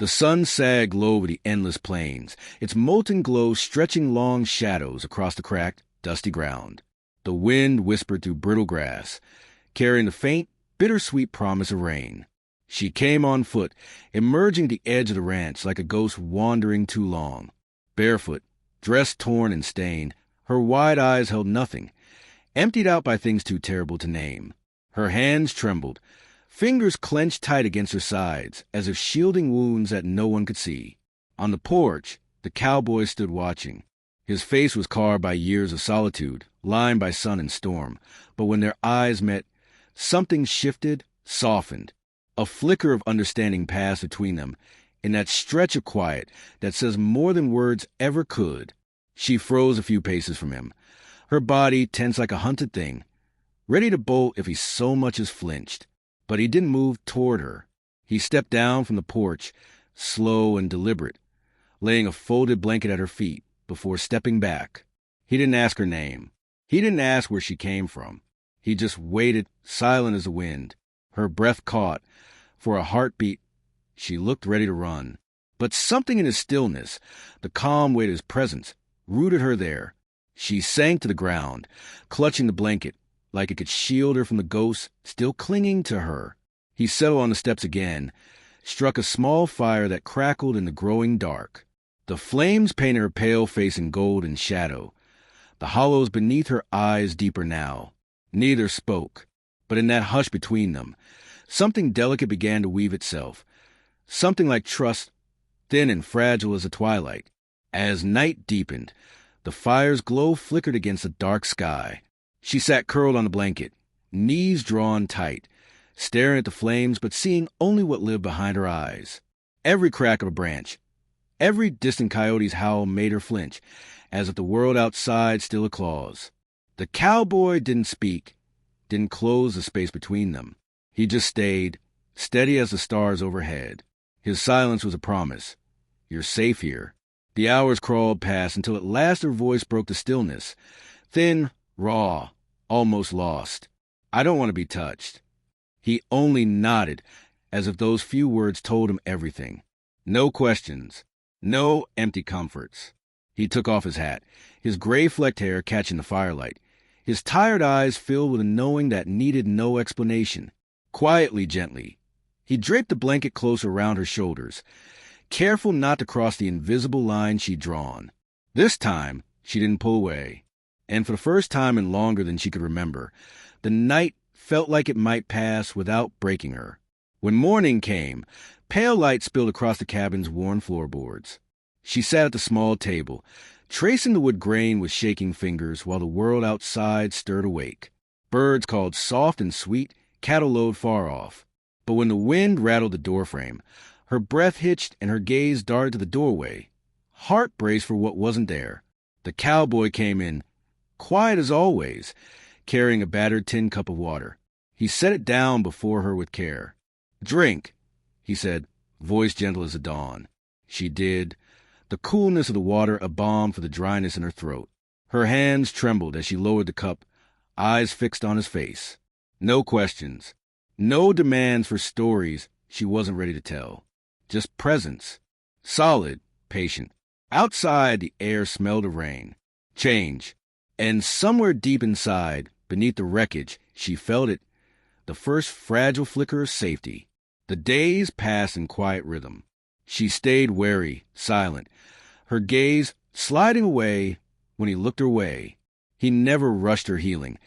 The sun sagged low over the endless plains, its molten glow stretching long shadows across the cracked, dusty ground. The wind whispered through brittle grass, carrying the faint, bittersweet promise of rain. She came on foot, emerging at the edge of the ranch like a ghost wandering too long. Barefoot, dress torn and stained, her wide eyes held nothing, emptied out by things too terrible to name. Her hands trembled, fingers clenched tight against her sides, as if shielding wounds that no one could see. On the porch, the cowboy stood watching. His face was carved by years of solitude, lined by sun and storm. But when their eyes met, something shifted, softened. A flicker of understanding passed between them, in that stretch of quiet that says more than words ever could. She froze a few paces from him, her body tense like a hunted thing, ready to bolt if he so much as flinched. But he didn't move toward her. He stepped down from the porch, slow and deliberate, laying a folded blanket at her feet before stepping back. He didn't ask her name. He didn't ask where she came from. He just waited, silent as the wind. Her breath caught. For a heartbeat, she looked ready to run. But something in his stillness, the calm weight of his presence, rooted her there. She sank to the ground, clutching the blanket, like it could shield her from the ghost still clinging to her. He settled on the steps again, struck a small fire that crackled in the growing dark. The flames painted her pale face in gold and shadow, the hollows beneath her eyes deeper now. Neither spoke, but in that hush between them, something delicate began to weave itself, something like trust, thin and fragile as the twilight. As night deepened, the fire's glow flickered against the dark sky. She sat curled on the blanket, knees drawn tight, staring at the flames but seeing only what lived behind her eyes. Every crack of a branch, every distant coyote's howl made her flinch, as if the world outside still had claws. The cowboy didn't speak, didn't close the space between them. He just stayed, steady as the stars overhead. His silence was a promise. You're safe here. The hours crawled past until at last her voice broke the stillness, thin, raw, almost lost. I don't want to be touched. He only nodded, as if those few words told him everything. No questions, no empty comforts. He took off his hat, his gray-flecked hair catching the firelight, his tired eyes filled with a knowing that needed no explanation. Quietly, gently, he draped the blanket closer around her shoulders, careful not to cross the invisible line she'd drawn. This time, she didn't pull away. And for the first time in longer than she could remember, the night felt like it might pass without breaking her. When morning came, pale light spilled across the cabin's worn floorboards. She sat at the small table, tracing the wood grain with shaking fingers while the world outside stirred awake. Birds called soft and sweet, cattle lowed far off. But when the wind rattled the doorframe, her breath hitched and her gaze darted to the doorway, heart braced for what wasn't there. The cowboy came in, quiet as always, carrying a battered tin cup of water. He set it down before her with care. "Drink," he said, voice gentle as the dawn. She did, the coolness of the water a balm for the dryness in her throat. Her hands trembled as she lowered the cup, eyes fixed on his face. No questions, no demands for stories she wasn't ready to tell. Just presence, solid, patient. Outside, the air smelled of rain, change, and somewhere deep inside, beneath the wreckage, she felt it, the first fragile flicker of safety. The days passed in quiet rhythm. She stayed wary, silent, her gaze sliding away when he looked her way. He never rushed her healing,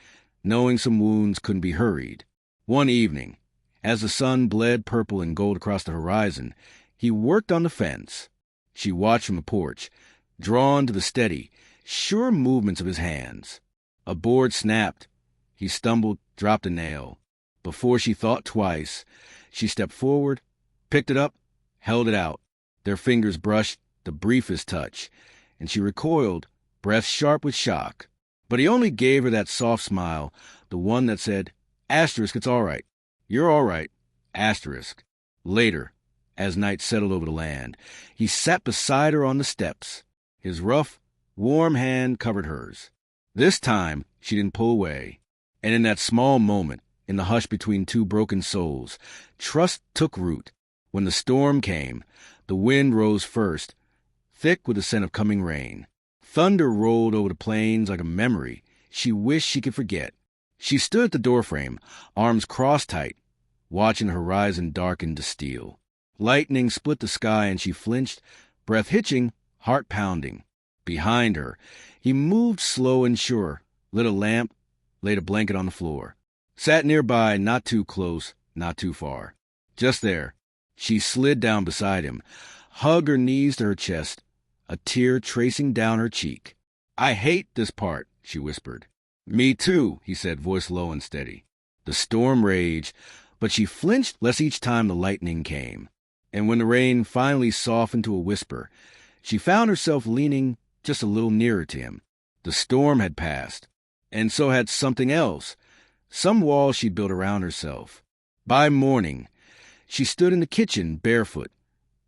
knowing some wounds couldn't be hurried. One evening, as the sun bled purple and gold across the horizon, he worked on the fence. She watched from the porch, drawn to the steady, sure movements of his hands. A board snapped. He stumbled, dropped a nail. Before she thought twice, she stepped forward, picked it up, held it out. Their fingers brushed, the briefest touch, and she recoiled, breath sharp with shock. But he only gave her that soft smile, the one that said, "Asterisk, it's all right. You're all right. Asterisk." Later, as night settled over the land, he sat beside her on the steps. His rough, warm hand covered hers. This time, she didn't pull away. And in that small moment, in the hush between two broken souls, trust took root. When the storm came, The wind rose first, thick with the scent of coming rain. Thunder rolled over the plains like a memory she wished she could forget. She stood at the doorframe, arms crossed tight, watching the horizon darken to steel. Lightning split the sky and she flinched, breath hitching, heart pounding. Behind her, he moved slow and sure, lit a lamp, laid a blanket on the floor. Sat nearby, not too close, not too far. Just there. She slid down beside him, hugged her knees to her chest, a tear tracing down her cheek. "I hate this part," she whispered. "Me too," he said, voice low and steady. The storm raged, but she flinched less each time the lightning came. And when the rain finally softened to a whisper, she found herself leaning just a little nearer to him. The storm had passed, and so had something else, some wall she built around herself. By morning, she stood in the kitchen barefoot,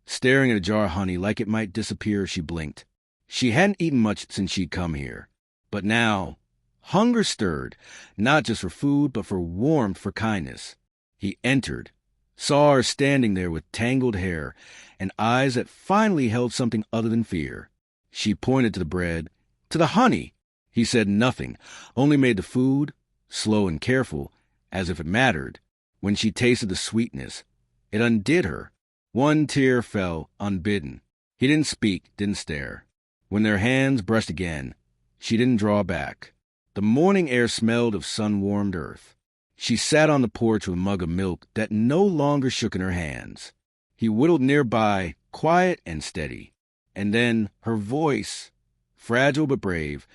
staring at a jar of honey like it might disappear if she blinked. She hadn't eaten much since she'd come here, but now hunger stirred, not just for food, but for warmth, for kindness. He entered, saw her standing there with tangled hair and eyes that finally held something other than fear. She pointed to the bread, to the honey. He said nothing, only made the food, slow and careful, as if it mattered. When she tasted the sweetness, it undid her. One tear fell unbidden. He didn't speak, didn't stare. When their hands brushed again, she didn't draw back. The morning air smelled of sun-warmed earth. She sat on the porch with a mug of milk that no longer shook in her hands. He whittled nearby, quiet and steady. And then her voice, fragile but brave.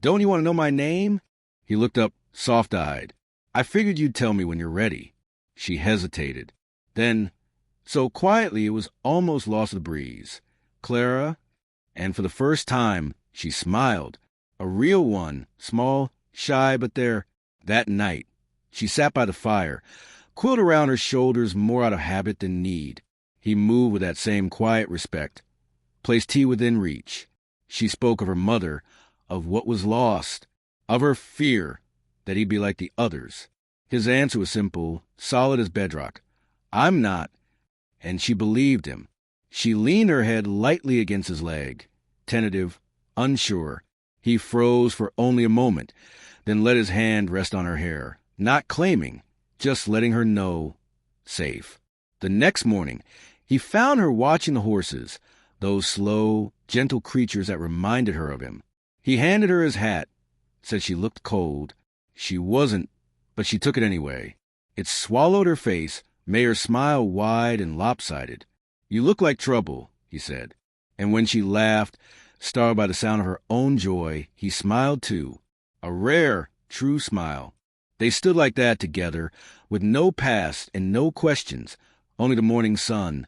"Don't you want to know my name?" He looked up, soft-eyed. "I figured you'd tell me when you're ready." She hesitated. Then, so quietly it was almost lost the breeze. "Clara." And for the first time, she smiled. A real one, small, shy, but there. That night, she sat by the fire, quilt around her shoulders more out of habit than need. He moved with that same quiet respect, placed tea within reach. She spoke of her mother, of what was lost, of her fear that he'd be like the others. His answer was simple, solid as bedrock. "I'm not." And she believed him. She leaned her head lightly against his leg, tentative, unsure. He froze for only a moment, then let his hand rest on her hair, not claiming, just letting her know, safe. The next morning, he found her watching the horses, those slow, gentle creatures that reminded her of him. He handed her his hat, said she looked cold. She wasn't, but she took it anyway. It swallowed her face, made her smile wide and lopsided. "You look like trouble," he said. And when she laughed, startled by the sound of her own joy, he smiled too. A rare, true smile. They stood like that together, with no past and no questions, only the morning sun,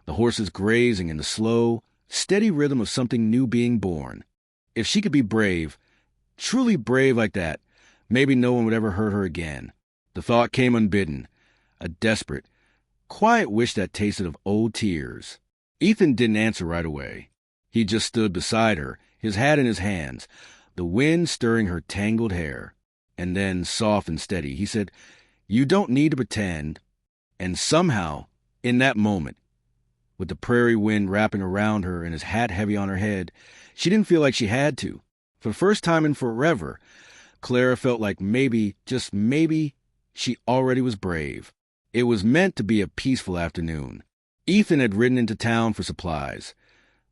the horses grazing in the slow, steady rhythm of something new being born. If she could be brave, truly brave like that, maybe no one would ever hurt her again. The thought came unbidden, a desperate, quiet wish that tasted of old tears. Ethan didn't answer right away. He just stood beside her, his hat in his hands, the wind stirring her tangled hair. And then, soft and steady, he said, "You don't need to pretend." And somehow, in that moment, with the prairie wind wrapping around her and his hat heavy on her head, she didn't feel like she had to. For the first time in forever, Clara felt like maybe, just maybe, she already was brave. It was meant to be a peaceful afternoon. Ethan had ridden into town for supplies,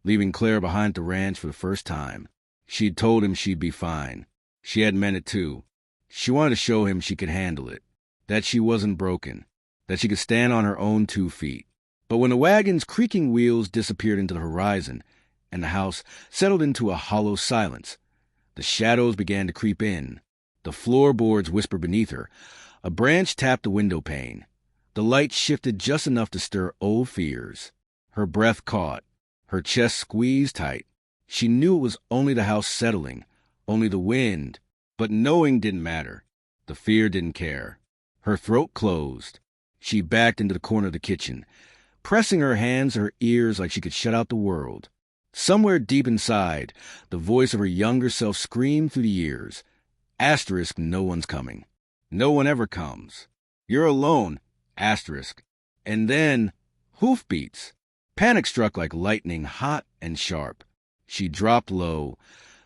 leaving Clara behind at the ranch for the first time. She'd told him she'd be fine. She had meant it too. She wanted to show him she could handle it, that she wasn't broken, that she could stand on her own 2 feet. But when the wagon's creaking wheels disappeared into the horizon, and the house settled into a hollow silence, the shadows began to creep in. The floorboards whispered beneath her. A branch tapped the window pane. The light shifted just enough to stir old fears. Her breath caught, her chest squeezed tight. She knew it was only the house settling, only the wind, but knowing didn't matter. The fear didn't care. Her throat closed. She backed into the corner of the kitchen, pressing her hands to her ears like she could shut out the world. Somewhere deep inside, the voice of her younger self screamed through the years. Asterisk, no one's coming. No one ever comes. You're alone. Asterisk. And then, hoofbeats. Panic struck like lightning, hot and sharp. She dropped low,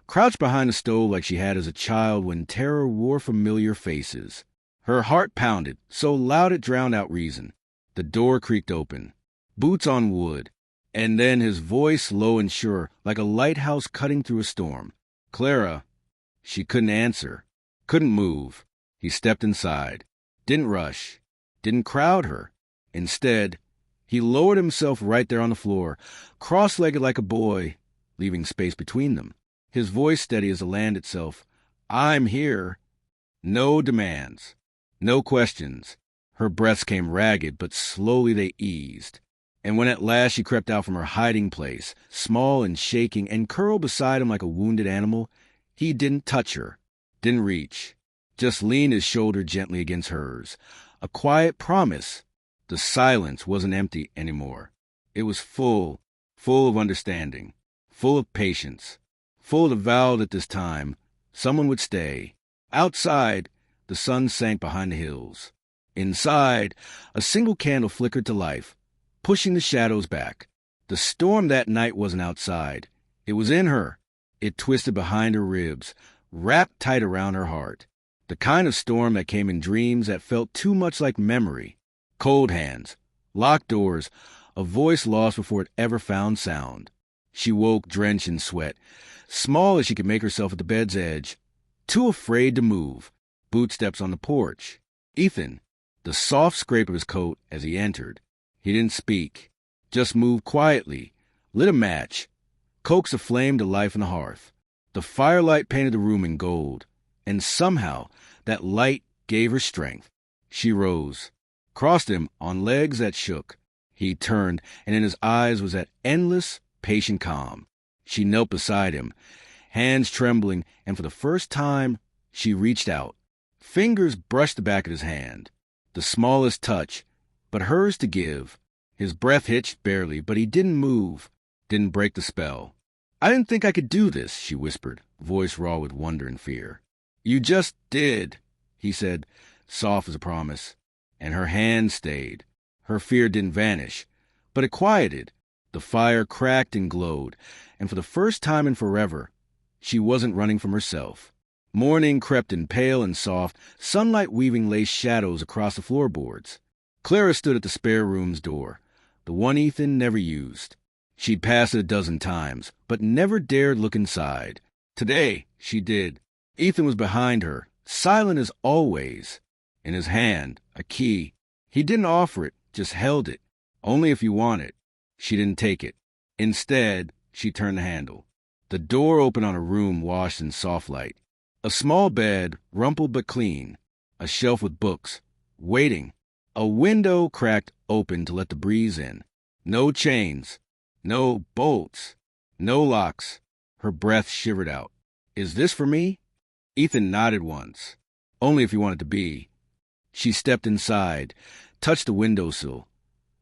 crouched behind the stove like she had as a child when terror wore familiar faces. Her heart pounded, so loud it drowned out reason. The door creaked open. Boots on wood. And then his voice low and sure, like a lighthouse cutting through a storm. "Clara." She couldn't answer, couldn't move. He stepped inside. Didn't rush. Didn't crowd her. Instead, he lowered himself right there on the floor, cross-legged like a boy, leaving space between them. His voice steady as the land itself. "I'm here." No demands. No questions. Her breaths came ragged, but slowly they eased. And when at last she crept out from her hiding place, small and shaking, and curled beside him like a wounded animal, he didn't touch her, didn't reach, just leaned his shoulder gently against hers. A quiet promise. The silence wasn't empty anymore. It was full of understanding, full of patience, full of the vow that this time someone would stay. Outside, the sun sank behind the hills. Inside, a single candle flickered to life, pushing the shadows back. The storm that night wasn't outside. It was in her. It twisted behind her ribs, wrapped tight around her heart. The kind of storm that came in dreams that felt too much like memory. Cold hands, locked doors, a voice lost before it ever found sound. She woke drenched in sweat, small as she could make herself at the bed's edge, too afraid to move. Bootsteps on the porch. Ethan, the soft scrape of his coat as he entered. He didn't speak, just moved quietly, lit a match, coaxed a flame to life on the hearth. The firelight painted the room in gold, and somehow that light gave her strength. She rose, crossed him on legs that shook. He turned, and in his eyes was that endless, patient calm. She knelt beside him, hands trembling, and for the first time, she reached out. Fingers brushed the back of his hand. The smallest touch, but hers to give. His breath hitched barely, but he didn't move, didn't break the spell. "I didn't think I could do this," she whispered, voice raw with wonder and fear. "You just did," he said, soft as a promise. And her hand stayed. Her fear didn't vanish, but it quieted. The fire cracked and glowed, and for the first time in forever, she wasn't running from herself. Morning crept in pale and soft, sunlight weaving lace shadows across the floorboards. Clara stood at the spare room's door, the one Ethan never used. She'd passed it 12 times, but never dared look inside. Today, she did. Ethan was behind her, silent as always. In his hand, a key. He didn't offer it, just held it. "Only if you want it." She didn't take it. Instead, she turned the handle. The door opened on a room washed in soft light. A small bed, rumpled but clean. A shelf with books, waiting. A window cracked open to let the breeze in. No chains. No bolts. No locks. Her breath shivered out. "Is this for me?" Ethan nodded once. "Only if you want it to be." She stepped inside, touched the windowsill,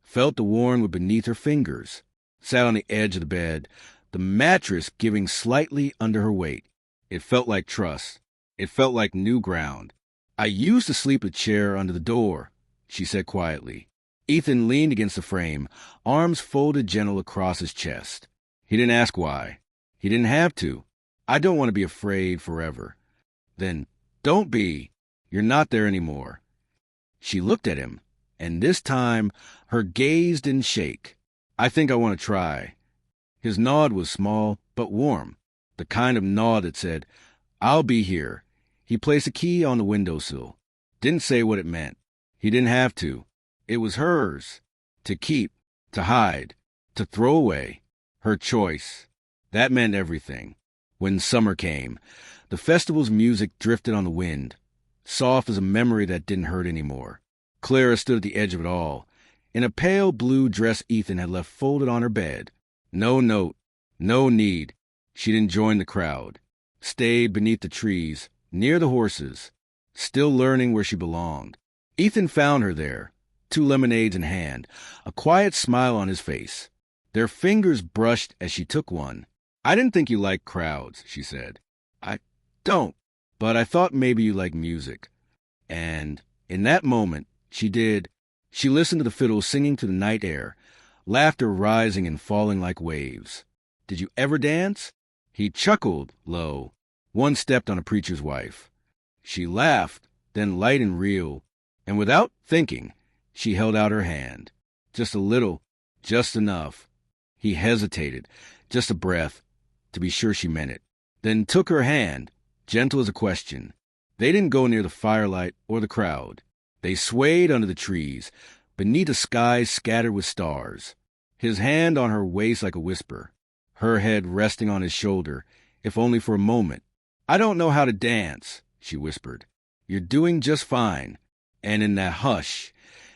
felt the worn wood beneath her fingers, sat on the edge of the bed, the mattress giving slightly under her weight. It felt like trust. It felt like new ground. "I used to sleep with a chair under the door," she said quietly. Ethan leaned against the frame, arms folded gentle across his chest. He didn't ask why. He didn't have to. "I don't want to be afraid forever." Then, "Don't be. You're not there anymore." She looked at him, and this time her gaze didn't shake. "I think I want to try." His nod was small but warm, the kind of nod that said, "I'll be here." He placed a key on the windowsill. Didn't say what it meant. He didn't have to. It was hers. To keep, to hide, to throw away. Her choice. That meant everything. When summer came, the festival's music drifted on the wind, soft as a memory that didn't hurt anymore. Clara stood at the edge of it all, in a pale blue dress Ethan had left folded on her bed. No note, no need. She didn't join the crowd. Stayed beneath the trees, near the horses, still learning where she belonged. Ethan found her there, 2 lemonades in hand, a quiet smile on his face. Their fingers brushed as she took one. "I didn't think you liked crowds," she said. "I don't, but I thought maybe you like music." And in that moment, she did. She listened to the fiddle singing to the night air, laughter rising and falling like waves. "Did you ever dance?" He chuckled low. One stepped on a preacher's wife. She laughed, then light and real, and without thinking, she held out her hand. Just a little, just enough. He hesitated, just a breath, to be sure she meant it, then took her hand, gentle as a question. They didn't go near the firelight or the crowd. They swayed under the trees, beneath a sky scattered with stars. His hand on her waist like a whisper, her head resting on his shoulder, if only for a moment. "I don't know how to dance," she whispered. "You're doing just fine." And in that hush,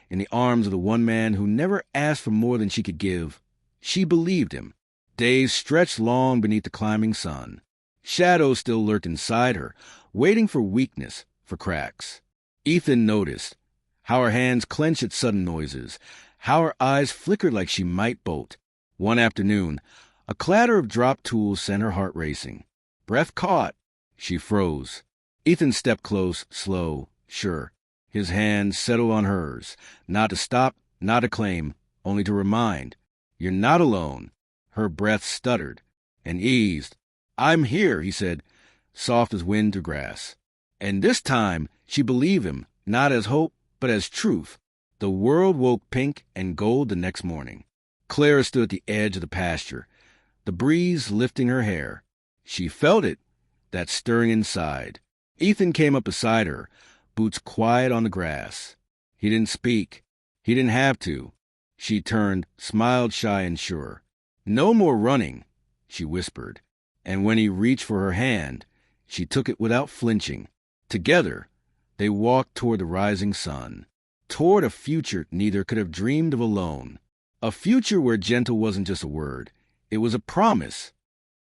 in the arms of the one man who never asked for more than she could give, she believed him. Days stretched long beneath the climbing sun. Shadows still lurked inside her, waiting for weakness, for cracks. Ethan noticed how her hands clenched at sudden noises, how her eyes flickered like she might bolt. One afternoon, a clatter of dropped tools sent her heart racing. Breath caught. She froze. Ethan stepped close, slow, sure. His hand settled on hers, not to stop, not to claim, only to remind. "You're not alone." Her breath stuttered and eased. "I'm here," he said, soft as wind to grass. And this time she believed him, not as hope, but as truth. The world woke pink and gold the next morning. Clara stood at the edge of the pasture, the breeze lifting her hair. She felt it, that stirring inside. Ethan came up beside her, boots quiet on the grass. He didn't speak. He didn't have to. She turned, smiled shy and sure. "No more running," she whispered. And when he reached for her hand, she took it without flinching. Together, they walked toward the rising sun, toward a future neither could have dreamed of alone. A future where gentle wasn't just a word. It was a promise.